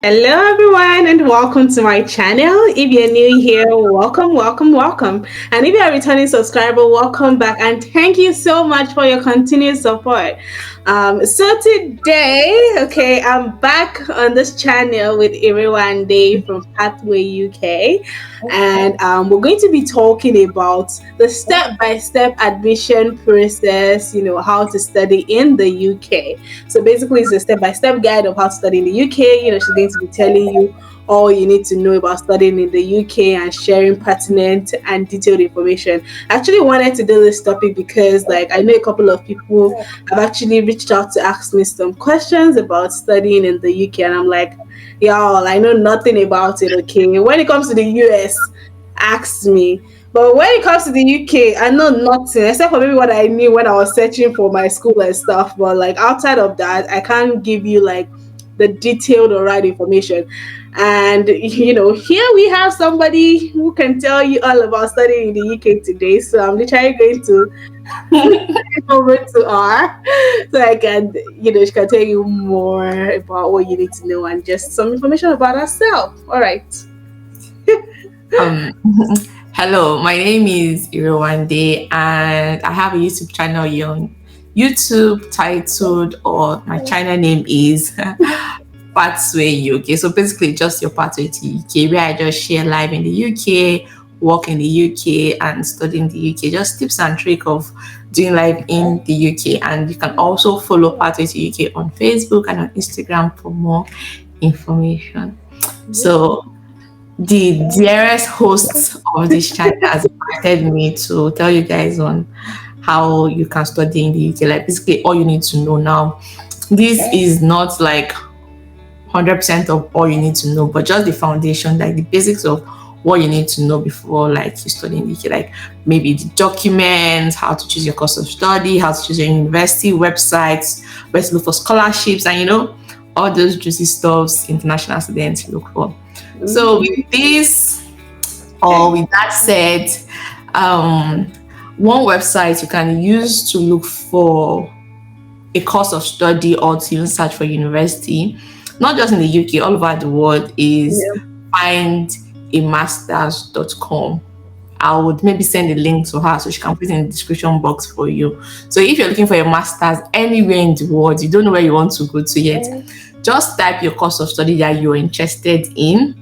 Hello, everyone, and welcome to my channel. If you're new here, welcome, welcome, welcome. And if you're a returning subscriber, welcome back. And thank you so much for your continued support. So today, I'm back on this channel with Iriwande from Pathway UK. And we're going to be talking about the step-by-step admission process, how to study in the UK. So basically, it's a step-by-step guide of how to study in the UK. She's going to be telling you all you need to know about studying in the UK and sharing pertinent and detailed information. I actually wanted to do this topic because, I know a couple of people have actually reached out to ask me some questions about studying in the UK, and I'm like, y'all, I know nothing about it. Okay, when it comes to the US, ask me. But when it comes to the UK, I know nothing except for maybe what I knew when I was searching for my school and stuff. But outside of that, I can't give you the detailed or right information. And here we have somebody who can tell you all about studying in the UK today. So I'm literally going to over to her so I can, she can tell you more about what you need to know and just some information about herself. All right. Um, Hello, my name is Irowande, and I have a YouTube channel on YouTube titled, or my channel name is Pathway UK. So basically, just your pathway to UK, where I just share live in the UK, work in the UK, and study in the UK. Just tips and trick of doing live in the UK. And you can also follow Pathway to UK on Facebook and on Instagram for more information. So the dearest hosts of this channel has invited me to tell you guys on how you can study in the UK. Like basically all you need to know now. This is not like 100% of all you need to know, but just the foundation, like the basics of what you need to know before you study in the UK, like maybe the documents, how to choose your course of study, how to choose your university websites, where to look for scholarships, and all those juicy stuffs international students look for. So with this, or with that said, one website you can use to look for a course of study or to even search for university, not just in the UK, all over the world, is findamasters.com. I would maybe send a link to her so she can put it in the description box for you. So if you're looking for your master's anywhere in the world, you don't know where you want to go to yet, just type your course of study that you're interested in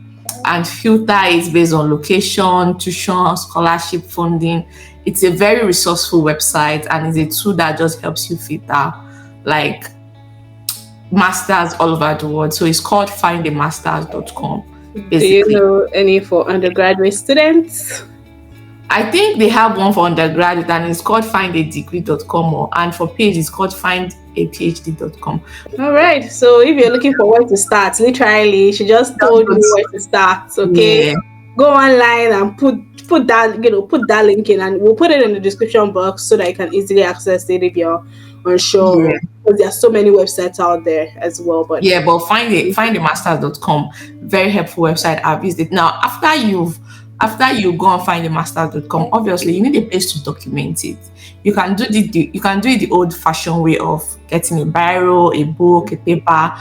and filter it based on location, tuition, scholarship funding. It's a very resourceful website and it's a tool that just helps you filter masters all over the world. So it's called findamasters.com. Do you know any for undergraduate students? I think they have one for undergraduate and it's called findadegree.com, and for PhD it's called findaphd.com. All right. So if you're looking for where to start, literally, she just told you where to start. Okay. Yeah. Go online and put that link in, and we'll put it in the description box so that you can easily access it if you're unsure. Yeah. Because there are so many websites out there as well. But findamasters.com, very helpful website. I've used it. Now, after you go and findamasters.com, obviously you need a place to document it. You can do it the old-fashioned way of getting a biro, a book, a paper,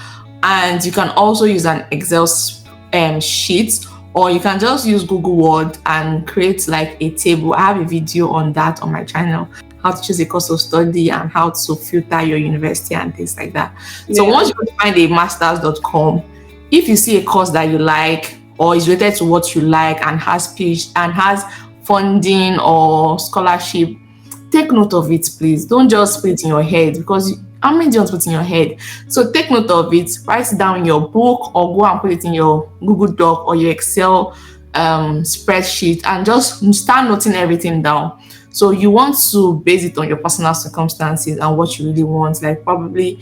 and you can also use an Excel sheet, or you can just use Google Word and create a table. I have a video on that on my channel, how to choose a course of study and how to filter your university and things like that. Yeah. So once you find a masters.com, if you see a course that you like or is related to what you like and has funding or scholarship, take note of it, please. Don't just put it in your head, because how many do you want to put in your head? So take note of it, write it down in your book, or go and put it in your Google Doc or your Excel spreadsheet, and just start noting everything down. So you want to base it on your personal circumstances and what you really want, probably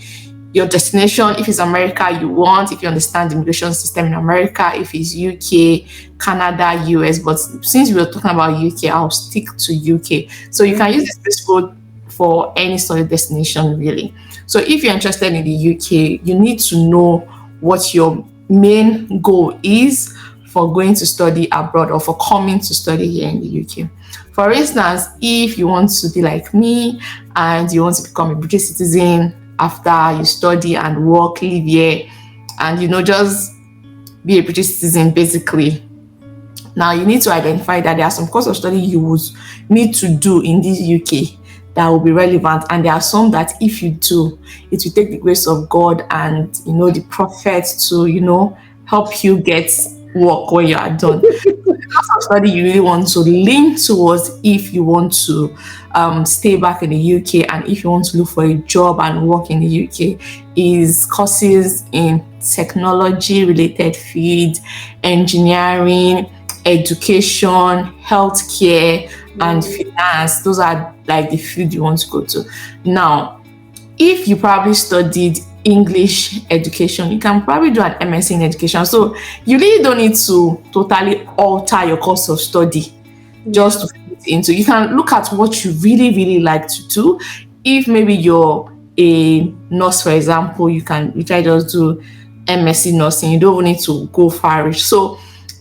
your destination. If it's America you want, if you understand the immigration system in America, if it's UK, Canada, US. But since we were talking about UK, I'll stick to UK. So you can use this principle for any study destination, really. So if you're interested in the UK, you need to know what your main goal is for going to study abroad or for coming to study here in the UK. For instance, if you want to be like me and you want to become a British citizen after you study and work, live here, and just be a British citizen basically. Now you need to identify that there are some course of study you would need to do in this UK that will be relevant, and there are some that if you do, it will take the grace of God and the prophet to help you get work when you are done. Course of study you really want to lean towards if you want to stay back in the UK and if you want to look for a job and work in the UK is courses in technology related fields, engineering, education, healthcare, and finance. Those are like the field you want to go to. Now, if you probably studied English education, you can probably do an MSc in education. So you really don't need to totally alter your course of study just to fit into. You can look at what you really, really like to do. If maybe you're a nurse, for example, you can just do MSc nursing. You don't need to go farish. So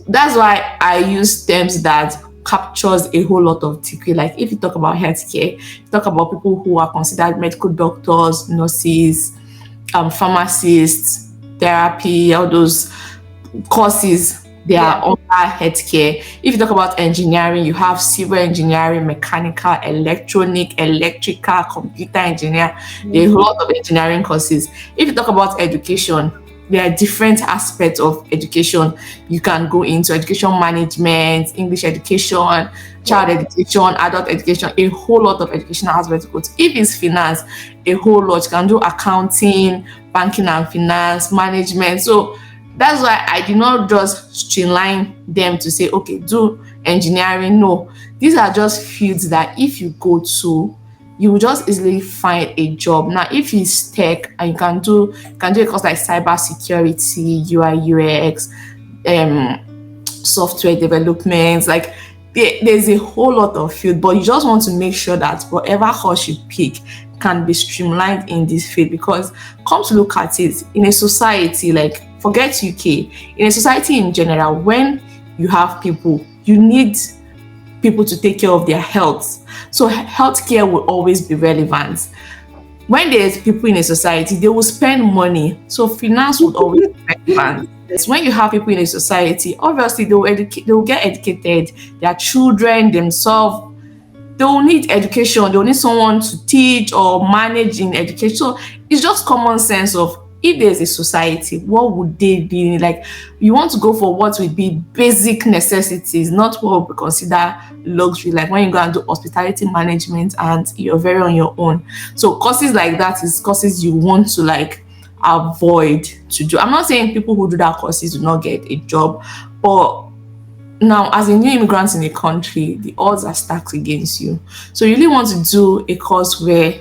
that's why I use terms that captures a whole lot of degree. Like if you talk about healthcare, you talk about people who are considered medical doctors, nurses, pharmacists, therapy, all those courses, they are under healthcare. If you talk about engineering, you have civil engineering, mechanical, electronic, electrical, computer engineer. There are a lot of engineering courses. If you talk about education, there are different aspects of education. You can go into education management, English education, child education, adult education, a whole lot of educational aspects to go to. If it's finance, a whole lot. You can do accounting, banking and finance, management. So that's why I did not just streamline them to say, okay, do engineering. No, these are just fields that if you go to, you will just easily find a job. Now, if it's tech and you can do a course like cyber security, UI, UX, software development, like there's a whole lot of field, but you just want to make sure that whatever course you pick can be streamlined in this field, because come to look at it, in a society, like forget UK, in a society in general, when you have people, you need people to take care of their health. So healthcare will always be relevant. When there's people in a society, they will spend money. So finance would always be relevant. Yes, when you have people in a society, obviously they will get educated. Their children themselves, they will need education. They will need someone to teach or manage in education. So it's just common sense of, if there's a society, what would they be like? You want to go for what would be basic necessities, not what we consider luxury, like when you go and do hospitality management and you're very on your own. So courses like that is courses you want to like avoid to do. I'm not saying people who do that courses do not get a job, but now as a new immigrant in a country, the odds are stacked against you. So you really want to do a course where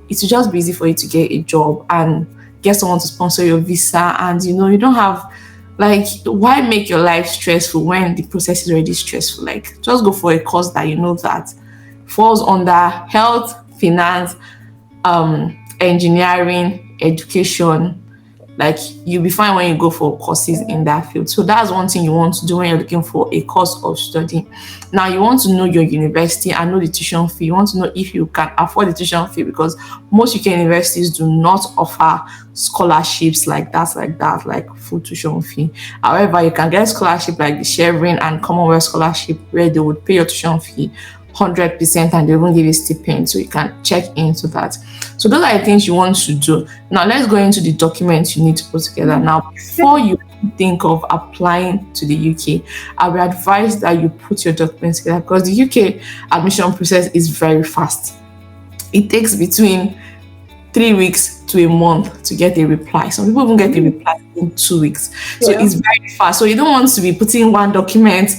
it will just be easy for you to get a job and get someone to sponsor your visa, and you don't have, like, why make your life stressful when the process is already stressful? Like, just go for a course that that falls under health, finance, engineering, education. Like, you'll be fine when you go for courses in that field. So that's one thing you want to do when you're looking for a course of study. Now, you want to know your university and know the tuition fee. You want to know if you can afford the tuition fee, because most UK universities do not offer scholarships like that, like full tuition fee. However, you can get scholarship like the Sharing and Commonwealth Scholarship, where they would pay your tuition fee 100% and they won't give you stipend, so you can check into that. So those are the things you want to do. Now let's go into the documents you need to put together. Now, before you think of applying to the UK, I would advise that you put your documents together, because the UK admission process is very fast. It takes between 3 weeks to a month to get a reply. Some people even get a reply in 2 weeks. So it's very fast. So you don't want to be putting one document,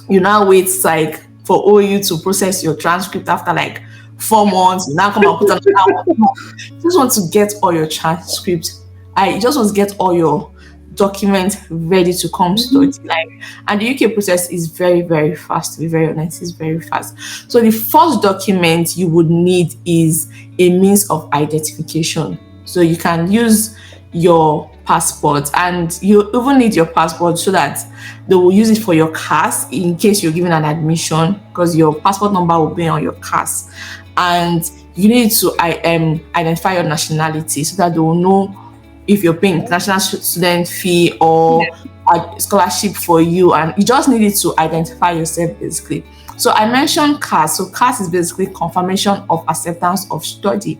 you now wait like for OU to process your transcript after like 4 months. You now come and put another one. You just want to get all your transcripts. I just want to get all your documents ready to come to it. Like, and the UK process is very, very fast. To be very honest, it's very fast. So the first document you would need is a means of identification. So you can use your passport, and you even need your passport so that they will use it for your CAS in case you're given an admission, because your passport number will be on your CAS. And you need to identify your nationality so that they will know if you're paying international student fee or a scholarship for you, and you just needed to identify yourself basically. So I mentioned CAS. So CAS is basically confirmation of acceptance of study.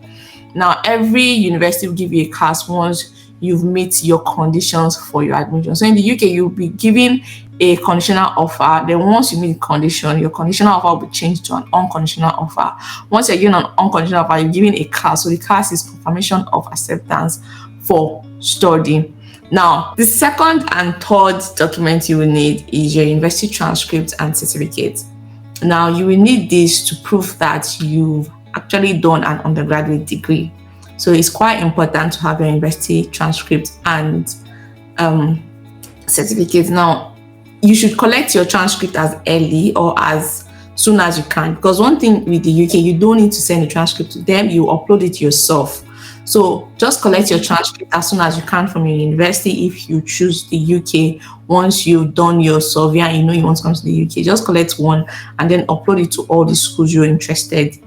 Now every university will give you a CAS once you've met your conditions for your admission. So in the UK, you'll be given a conditional offer. Then once you meet the condition, your conditional offer will be changed to an unconditional offer. Once you're given an unconditional offer, you're given a CAS. So the CAS is confirmation of acceptance for study. Now, the second and third document you will need is your university transcript and certificate. Now, you will need this to prove that you've actually done an undergraduate degree. So it's quite important to have your university transcript and certificate. Now, you should collect your transcript as early or as soon as you can, because one thing with the UK, you don't need to send the transcript to them, you upload it yourself. So just collect your transcript as soon as you can from your university. If you choose the UK, once you've done your survey and you know you want to come to the UK, just collect one and then upload it to all the schools you're interested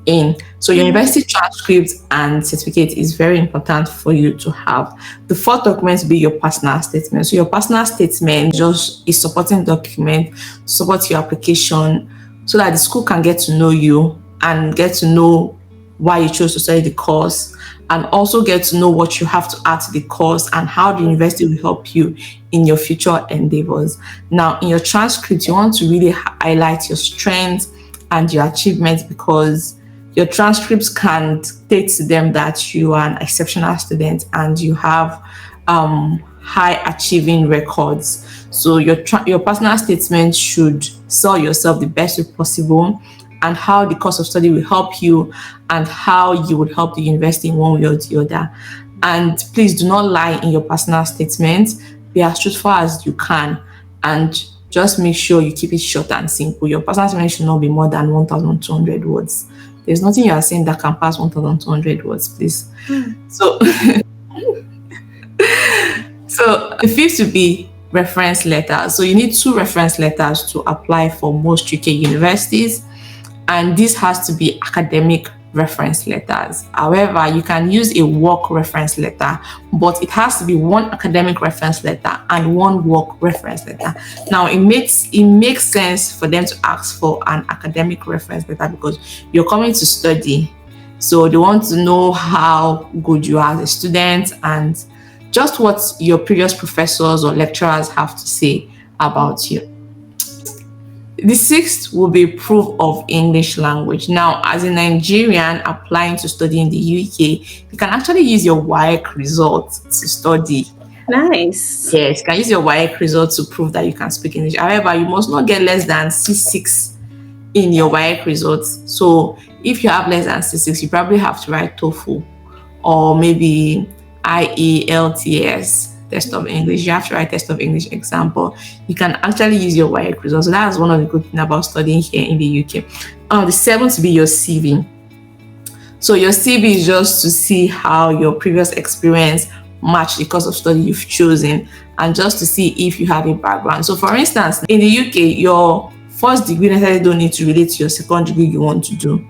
in. So your university transcript and certificate is very important for you to have. The fourth document will be your personal statement. So your personal statement just is supporting document, support your application so that the school can get to know you and get to know why you chose to study the course, and also get to know what you have to add to the course and how the university will help you in your future endeavors. Now, in your transcript, you want to really highlight your strengths and your achievements, because your transcripts can state to them that you are an exceptional student and you have high achieving records. So your personal statement should sell yourself the best way possible, and how the course of study will help you and how you would help the university in one way or the other. And please do not lie in your personal statement. Be as truthful as you can, and just make sure you keep it short and simple. Your personal statement should not be more than 1,200 words. There's nothing you are saying that can pass 1,200 words, please. So, so the fifth would be reference letters. So you need 2 reference letters to apply for most UK universities, and this has to be academic reference letters. However, you can use a work reference letter, but it has to be 1 academic reference letter and 1 work reference letter. Now, it makes sense for them to ask for an academic reference letter because you're coming to study. So they want to know how good you are as a student and just what your previous professors or lecturers have to say about you. The 6th will be proof of English language. Now, as a Nigerian applying to study in the UK, you can actually use your WAEC results to study. Nice. Yes, you can use your WAEC results to prove that you can speak English. However, you must not get less than C6 in your WAEC results. So if you have less than C6, you probably have to write TOEFL or maybe IELTS. Test of English. You have to write test of English example. You can actually use your WAEC results. So that's one of the good things about studying here in the UK. The 7th will be your CV. So your CV is just to see how your previous experience match the course of study you've chosen, and just to see if you have a background. So for instance, in the UK, your first degree necessarily don't need to relate to your second degree you want to do.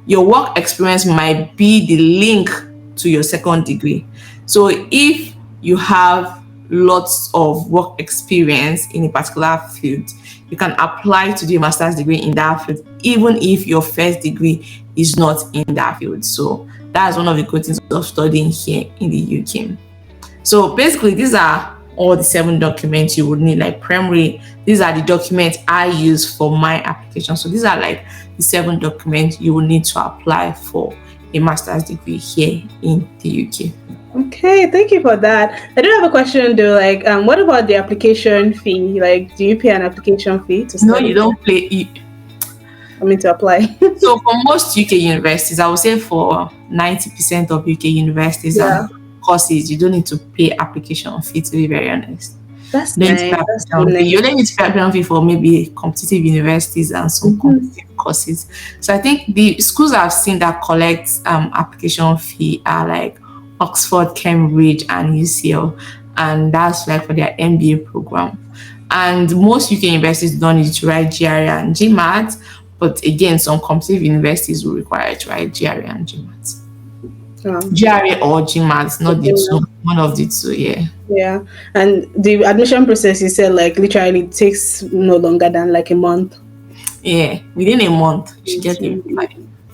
Your work experience might be the link to your second degree. So if you have lots of work experience in a particular field, you can apply to do a master's degree in that field, even if your first degree is not in that field. So that's one of the good things of studying here in the UK. So basically, these are all the 7 documents you would need, like primary. These are the documents I use for my application. So these are like the 7 documents you will need to apply for a master's degree here in the UK. Okay, thank you for that. I do have a question though. Like, what about the application fee? Like, do you pay an application fee to study? No, you don't pay. To apply. So for most UK universities, I would say for 90% of UK universities and courses, you don't need to pay application fee, to be very honest. That's nice. You only need to pay application fee for maybe competitive universities and some competitive courses. So I think the schools I've seen that collect application fee are like Oxford, Cambridge, and UCL, and that's like for their MBA program. And most UK universities don't need to write GRE and GMAT, but again, some competitive universities will require you to write GRE and GMAT. GRE or GMAT, not the 2. One of the two, yeah. Yeah. And the admission process, you said, like, literally takes no longer than like a month. Yeah, within a month, you should get a Mhm. reply.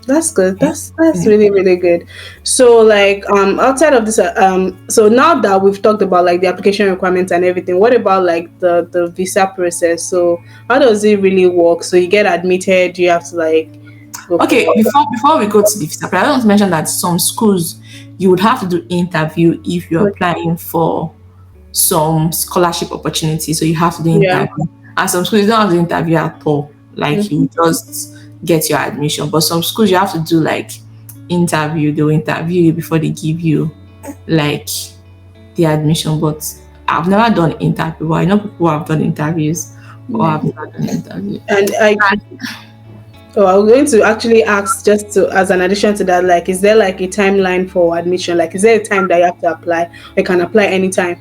That's good. Yeah. That's Yeah. really really good. So like outside of this so now that we've talked about like the application requirements and everything, what about like the visa process? So how does it really work? So you get admitted, you have to like go for Okay, the before we go to the visa, I want to mention that some schools you would have to do interview if you're applying for some scholarship opportunities. So you have to do yeah. interview. And some schools you don't have to interview at all. Like Mhm. you just get your admission. But some schools you have to do like interview. They'll interview you before they give you like the admission. But I've never done interview. But I know people who have done interviews, but Yeah. I've never done interview. And I oh, I'm going to actually ask just to as an addition to that, like, is there like a timeline for admission? Like, is there a time that you have to apply? Or you can apply anytime.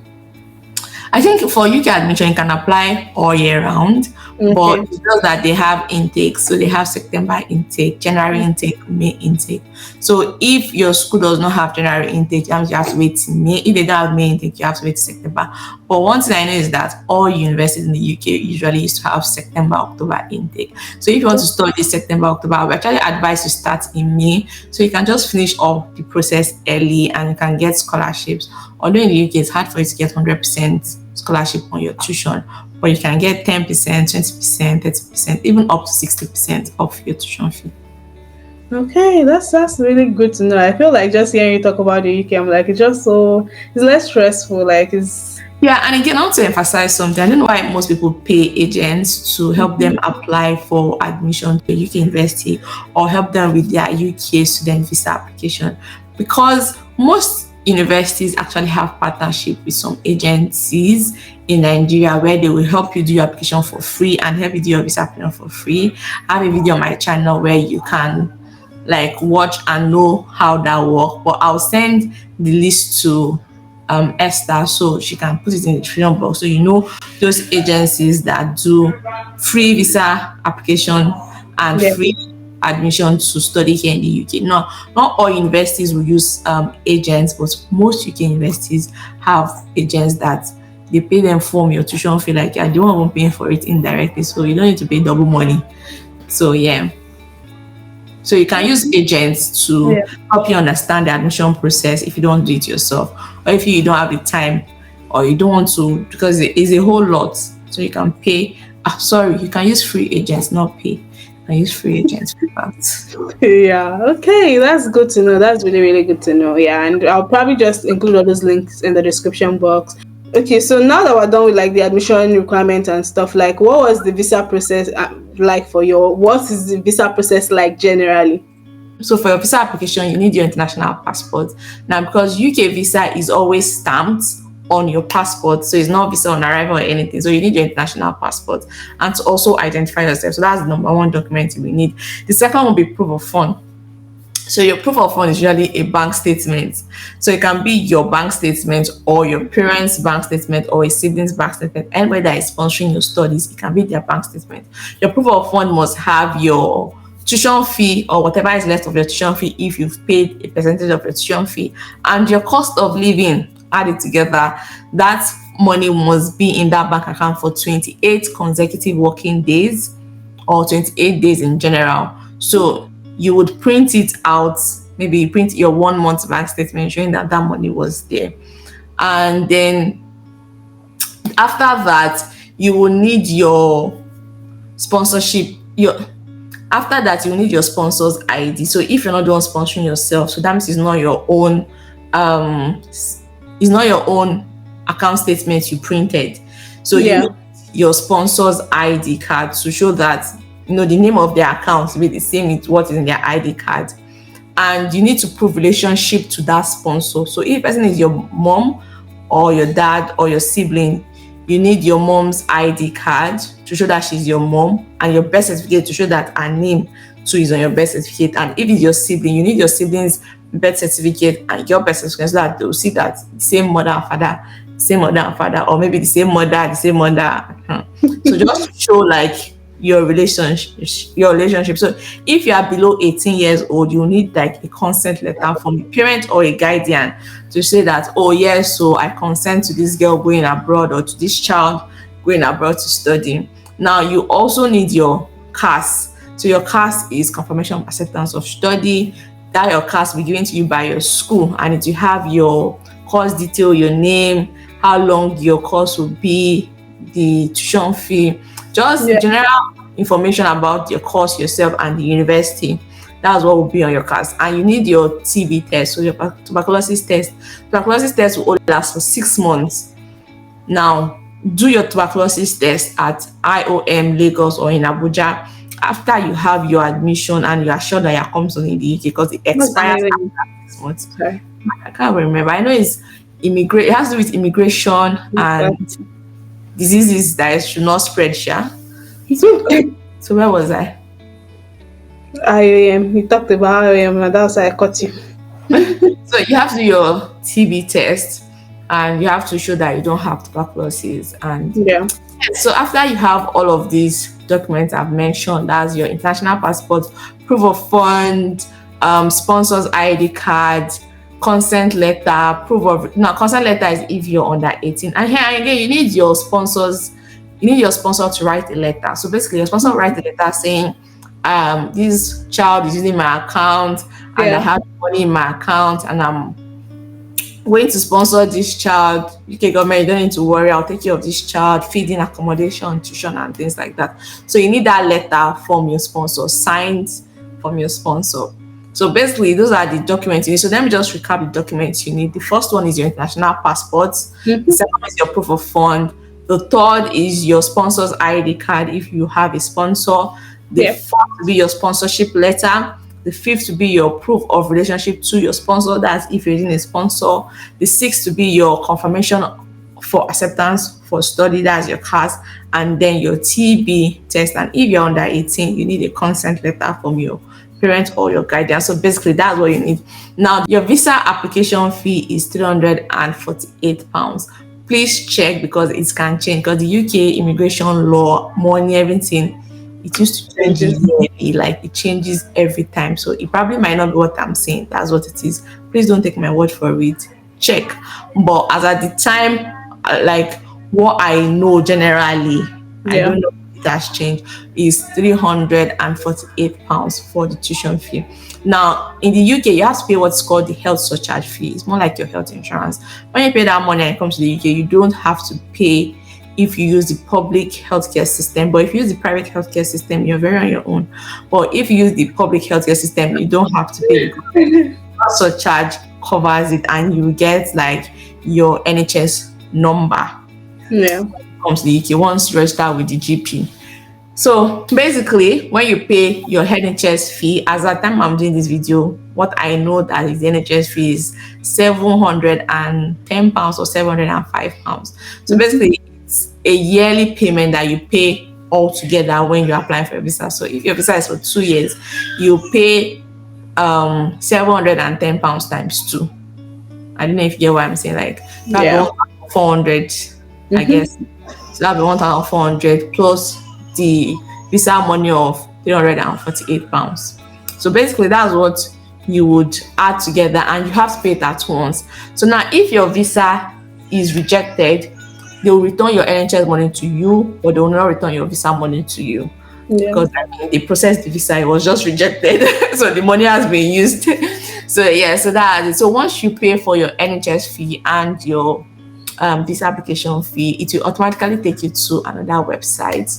I think for UK admission, you can apply all year round, but Okay. it's just that they have intake. So they have September intake, January intake, May intake. So if your school does not have January intake, that means you have to wait till May. If they don't have May intake, you have to wait till September. But one thing I know is that all universities in the UK usually used to have September, October intake. So if you want to study September, October, I would actually advise you start in May so you can just finish off the process early and you can get scholarships. Although in the UK it's hard for you to get 100% scholarship on your tuition, but you can get 10%, 20%, 30%, even up to 60% of your tuition fee. Okay, that's really good to know. I feel like just hearing you talk about the UK, I'm like, it's just so it's less stressful. Like it's Yeah, and again, I want to emphasize something. I don't know why most people pay agents to help them apply for admission to a UK university or help them with their UK student visa application because most universities actually have partnership with some agencies in Nigeria where they will help you do your application for free and help you do your visa application for free. I have a video on my channel where you can like watch and know how that works. But I'll send the list to Esther so she can put it in the description box. So you know those agencies that do free visa application and yeah. free admission to study here in the UK. No, not all universities will use agents, but most UK universities have agents that they pay them from your tuition fee. Like yeah, they won't even paying for it indirectly, so you don't need to pay double money. So yeah. So you can use agents to Yeah. help you understand the admission process if you don't want to do it yourself, or if you don't have the time, or you don't want to because it is a whole lot. So you can pay. Sorry, you can use free agents, not pay. You can use free agents for that. Yeah. Okay, that's good to know. That's really really good to know. Yeah, and I'll probably just include all those links in the description box. Okay, so now that we're done with like the admission requirement and stuff, like what was the visa process like for your? What is the visa process like generally? So for your visa application, you need your international passport. Now, because UK visa is always stamped on your passport, so it's not visa on arrival or anything. So you need your international passport and to also identify yourself. So that's the number one document you will need. The second will be proof of fund. So your proof of fund is usually a bank statement. So it can be your bank statement or your parents' bank statement or a sibling's bank statement. And whether it's sponsoring your studies, it can be their bank statement. Your proof of fund must have your tuition fee or whatever is left of your tuition fee if you've paid a percentage of your tuition fee and your cost of living added together. That money must be in that bank account for 28 consecutive working days or 28 days in general. So you would print it out, maybe you print your 1 month bank statement showing that that money was there. And then after that, you will need your sponsorship. Your After that, you need your sponsor's ID. So if you're not the one sponsoring yourself, so that means it's not your own it's not your own account statement you printed. So you Yeah. need your sponsor's ID card to show that the name of their account will be the same with what is in their ID card. And you need to prove relationship to that sponsor. So if the person is your mom or your dad or your sibling, you need your mom's ID card to show that she's your mom and your birth certificate to show that her name too is on your birth certificate. And if it's your sibling, you need your sibling's birth certificate and your birth certificate so that they'll see that the same mother and father, same mother and father, or maybe the same mother, the same mother. So just show like your relationship. So if you are below 18 years old, you need like a consent letter from the parent or a guardian to say that, oh yes, so I consent to this girl going abroad or to this child going abroad to study. Now you also need your CAS. So your CAS is confirmation of acceptance of study. That your CAS will be given to you by your school, and it will have your course detail, your name, how long your course will be, the tuition fee, just Yeah. general information about your course, yourself, and the university. That's what will be on your CAS. And you need your TB test, so your tuberculosis test. Tuberculosis test will only last for 6 months. Now, do your tuberculosis test at IOM Lagos or in Abuja after you have your admission and you are sure that you're coming to in the UK, because it What's expires IOM? after 6 months. Sorry. I can't remember. I know it's immigrate. It has to do with immigration and diseases that should not spread. Sha. So where was I? IOM. You talked about IOM, and that's why I caught you. So you have to do your TB test, and you have to show that you don't have tuberculosis. And Yeah. so after you have all of these documents I've mentioned, that's your international passport, proof of fund, sponsor's ID card, consent letter, consent letter is if you're under 18. And here again, you need your sponsor to write a letter. So basically your sponsor writes a letter saying, this child is using my account and I have money in my account and I'm going to sponsor this child. UK government, you don't need to worry, I'll take care of this child, feeding, accommodation, tuition, and things like that. So you need that letter from your sponsor, signed from your sponsor. So basically, those are the documents you need. So let me just recap the documents you need. The first one is your international passport. The second is your proof of fund. The third is your sponsor's ID card if you have a sponsor. The fourth will be your sponsorship letter. The fifth to be your proof of relationship to your sponsor. That's if you're using a sponsor. The sixth to be your confirmation for acceptance for study. That's your CAS. And then your TB test. And if you're under 18, you need a consent letter from your parent or your guardian. So basically, that's what you need. Now, your visa application fee is £348. Please check because it can change. Because the UK immigration law, money, everything, it used to change yearly, like it changes every time. So it probably might not be what I'm saying. That's what it is. Please don't take my word for it. Check. But as at the time, like what I know generally, I don't know if it has changed, is £348 for the tuition fee. Now, in the UK, you have to pay what's called the health surcharge fee. It's more like your health insurance. When you pay that money and it comes to the UK, you don't have to pay if you use the public healthcare system. But if you use the private healthcare system, you're very on your own. But if you use the public healthcare system, you don't have to pay. The surcharge covers it, and you get like your NHS number. Yeah. When it comes to the UK, once you register with the GP. So basically, when you pay your NHS fee, as at the time I'm doing this video, what I know that is the NHS fee is £710 or £705. So basically, it's a yearly payment that you pay all together when you're applying for a visa. So if your visa is for 2 years, you pay £710 times 2. I don't know if you get what I'm saying. Like that'll be 400, I guess. So that'll be 1,400 plus the visa money of £348. So basically, that's what you would add together, and you have to pay it at once. So now, if your visa is rejected, they will return your NHS money to you, but they will not return your visa money to you. Because they processed the visa, it was just rejected, so the money has been used. So that's it. So once you pay for your NHS fee and your visa application fee, it will automatically take you to another website,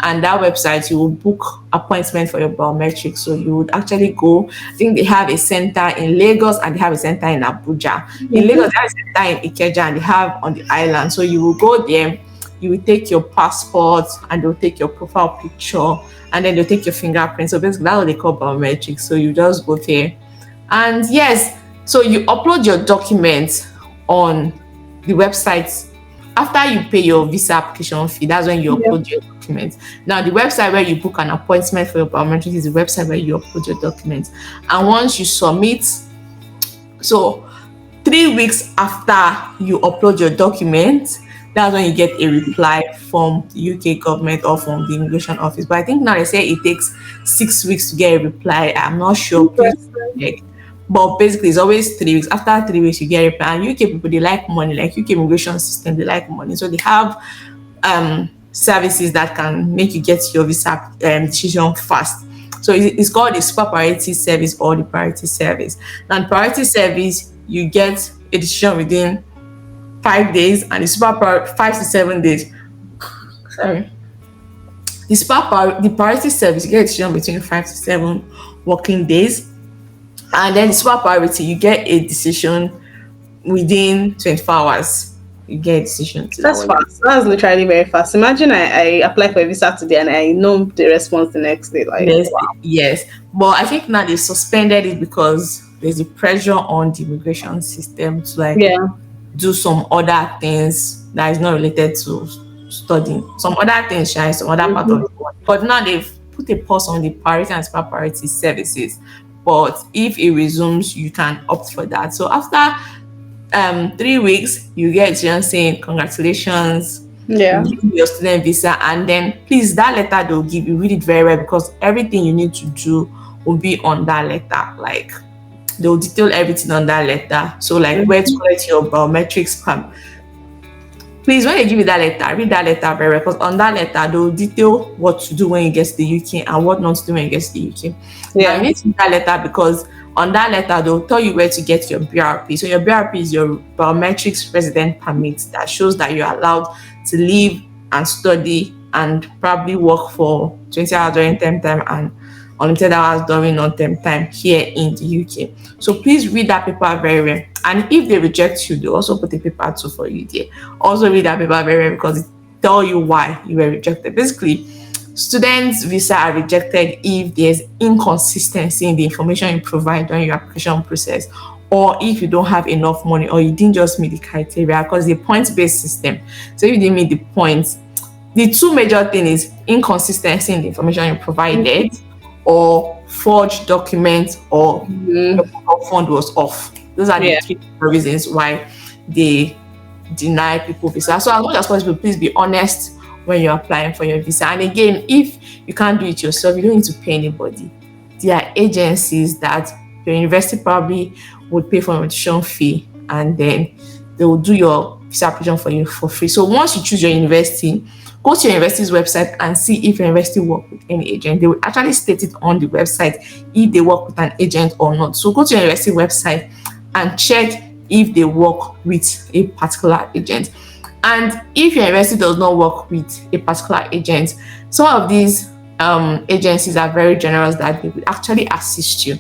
and that website you will book appointment for your biometrics. So you would actually go. I think they have a center in Lagos and they have a center in Abuja. In Lagos, they have a center in Ikeja and they have on the island. So you will go there. You will take your passport and they'll take your profile picture and then they'll take your fingerprint. So basically, that's what they call biometrics. So you just go there. And so you upload your documents on the website. After you pay your visa application fee, that's when you upload your documents. Now, the website where you book an appointment for your biometrics is the website where you upload your documents. And once you submit, so 3 weeks after you upload your documents, That's when you get a reply from the UK government or from the immigration office. But I think now they say it takes 6 weeks to get a reply. I'm not sure. Please Interesting. check. But basically, it's always 3 weeks. After 3 weeks, you get a reply. And UK people, they like money. Like UK immigration system, they like money. So they have services that can make you get your visa decision fast. So it's called the super priority service or the priority service. Now, the priority service, you get a decision within 5 days, and the 5 to 7 days. Sorry, the priority service, you get a decision between 5 to 7 working days, and then the super priority, you get a decision within 24 hours. You get a decision to that That's one. fast. That's literally very fast. Imagine I apply for a visa today and I know the response the next day. Like, Yes, wow. yes. But I think now they suspended it because there's a pressure on the immigration system to like Yeah. do some other things that is not related to studying. Some other things, shine, some other part of Mhm. the world. But now they've put a pause on the priority and super priority services. But if it resumes, you can opt for that. So after 3 weeks, you get just saying congratulations, you Yeah. give your student visa, and then please that letter they'll give you, read it very well because everything you need to do will be on that letter. Like they'll detail everything on that letter. So like where to Mhm. collect your biometrics from. Please, when they give you that letter, read that letter very well because on that letter they'll detail what to do when you get to the UK and what not to do when you get to the UK. Now you Yeah. need to read that letter because on that letter they'll tell you where to get your BRP. So your BRP is your biometrics resident permit that shows that you're allowed to live and study and probably work for 20 hours during term time and unlimited hours during non-term time here in the UK. So please read that paper very well. And if they reject you, they also put a paper two for you there. Also read that paper very well because it tell you why you were rejected. Basically, students' visa are rejected if there's inconsistency in the information you provide during your application process, or if you don't have enough money, or you didn't just meet the criteria because the point-based system. So if you didn't meet the points, the two major things is inconsistency in the information you provided, or forged documents, or your Mhm. book of fund was off. Those are the Yeah. three reasons why they deny people visa. So as much as possible, please be honest when you're applying for your visa. And again, if you can't do it yourself, you don't need to pay anybody. There are agencies that your university probably would pay for an tuition fee, and then they will do your visa application for you for free. So once you choose your university, go to your university's website and see if your university work with any agent. They will actually state it on the website if they work with an agent or not. So go to your university website and check if they work with a particular agent. And if your university does not work with a particular agent, some of these agencies are very generous that they will actually assist you.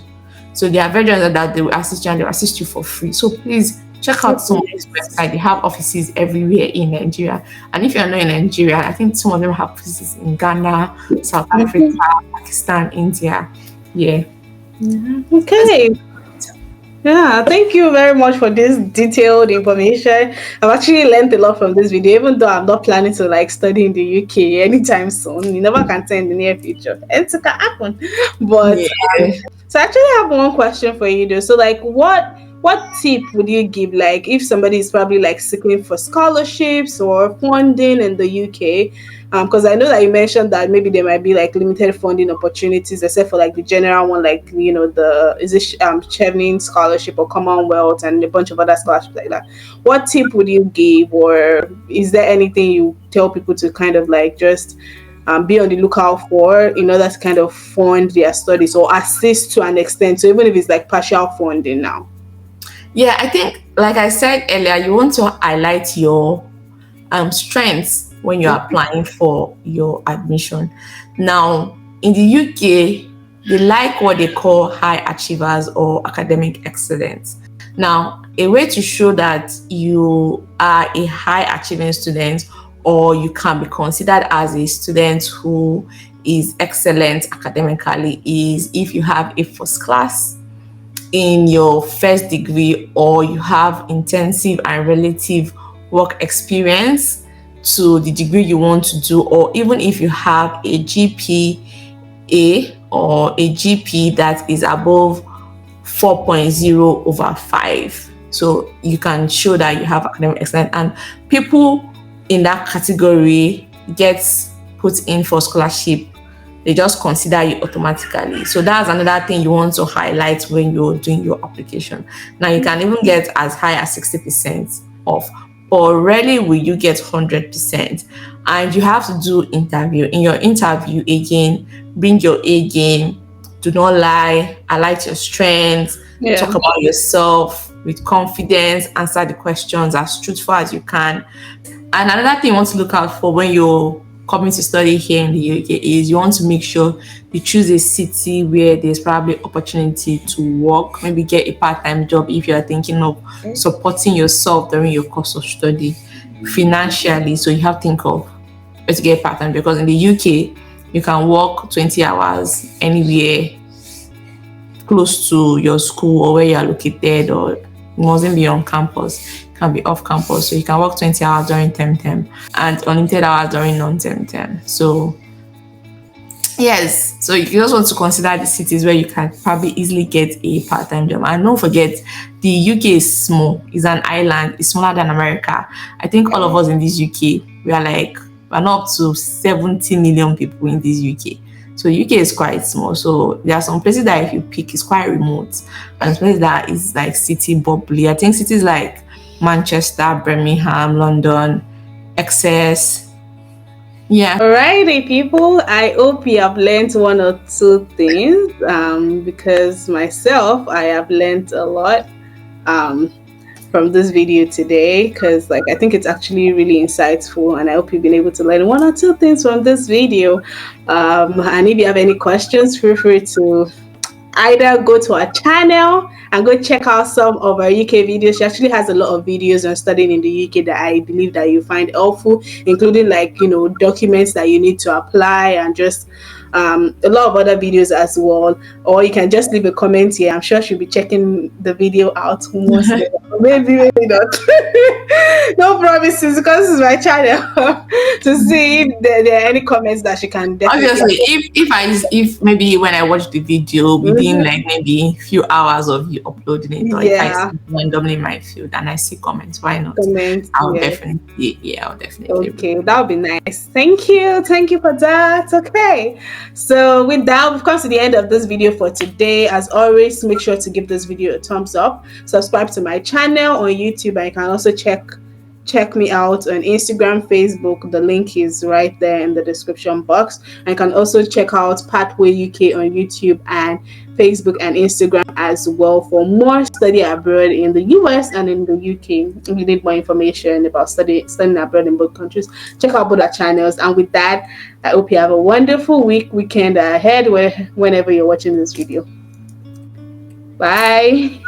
So they are very generous that they will assist you and they will assist you for free. So please check out some of these websites. They have offices everywhere in Nigeria. And if you're not in Nigeria, I think some of them have offices in Ghana, South Africa, Mhm. Pakistan, India. Yeah. Okay. Yeah, thank you very much for this detailed information. I've actually learned a lot from this video, even though I'm not planning to like study in the UK anytime soon. You never can tell in the near future. It can happen. But Yeah. so I actually have one question for you though. So like what tip would you give like if somebody is probably like seeking for scholarships or funding in the UK? Because I know that you mentioned that maybe there might be like limited funding opportunities, except for like the general one, like the is it Chevening scholarship or Commonwealth and a bunch of other scholarships like that. What tip would you give, or is there anything you tell people to kind of like just be on the lookout for in order to kind of fund their studies or assist to an extent? So even if it's like partial funding now. Yeah, I think, like I said earlier, you want to highlight your strengths when you're applying for your admission. Now, in the UK, they like what they call high achievers or academic excellence. Now, a way to show that you are a high achieving student or you can be considered as a student who is excellent academically is if you have a first class in your first degree or you have intensive and relative work experience to the degree you want to do, or even if you have a GPA or a GP that is above 4.0 over 5. So you can show that you have academic excellence. And people in that category gets put in for scholarship, they just consider you automatically. So that's another thing you want to highlight when you're doing your application. Now you can even get as high as 60% off, but rarely will you get 100%. And you have to do interview. In your interview, again, bring your A game. Do not lie. Highlight your strengths. Talk Yeah. about yourself with confidence. Answer the questions as truthful as you can. And another thing you want to look out for when you're coming to study here in the UK is you want to make sure you choose a city where there's probably opportunity to work, maybe get a part-time job if you are thinking of supporting yourself during your course of study financially. So you have to think of where to get part-time, because in the UK you can work 20 hours anywhere close to your school or where you are located, or it mustn't be on campus, it can be off campus. So you can work 20 hours during term and unlimited hours during non-term. So yes, so you just want to consider the cities where you can probably easily get a part-time job. And don't forget, the UK is small, it's an island, it's smaller than America. I think all of us in this UK, we're not up to 70 million people in this UK. So UK is quite small. So there are some places that if you pick, it's quite remote. And places that is like city bubbly. I think cities like Manchester, Birmingham, London, Essex. Yeah. Alrighty, people. I hope you have learned one or two things. Because myself, I have learned a lot. From this video today, because I think it's actually really insightful, and I hope you've been able to learn one or two things from this video. And if you have any questions, feel free to either go to our channel and go check out some of our UK videos. She actually has a lot of videos on studying in the UK that I believe that you find helpful, including documents that you need to apply, and just a lot of other videos as well. Or you can just leave a comment here. I'm sure she'll be checking the video out most later. Maybe not. No promises, because this is my channel. To see if there are any comments that she can definitely. Obviously, if maybe when I watch the video within like maybe few hours of you uploading it, or if I Yeah. see randomly in my field and I see comments, why not? Comment. I'll Yeah. definitely. Okay, that would be nice. Thank you for that. Okay, so with that, we've come to the end of this video for today. As always, make sure to give this video a thumbs up, subscribe to my channel on YouTube, and you can also check me out on Instagram, Facebook. The link is right there in the description box. And you can also check out Pathway UK on YouTube and Facebook and Instagram as well for more study abroad in the US and in the UK. If you need more information about studying abroad in both countries, check out both our channels. And with that, I hope you have a wonderful weekend ahead whenever you're watching this video. Bye.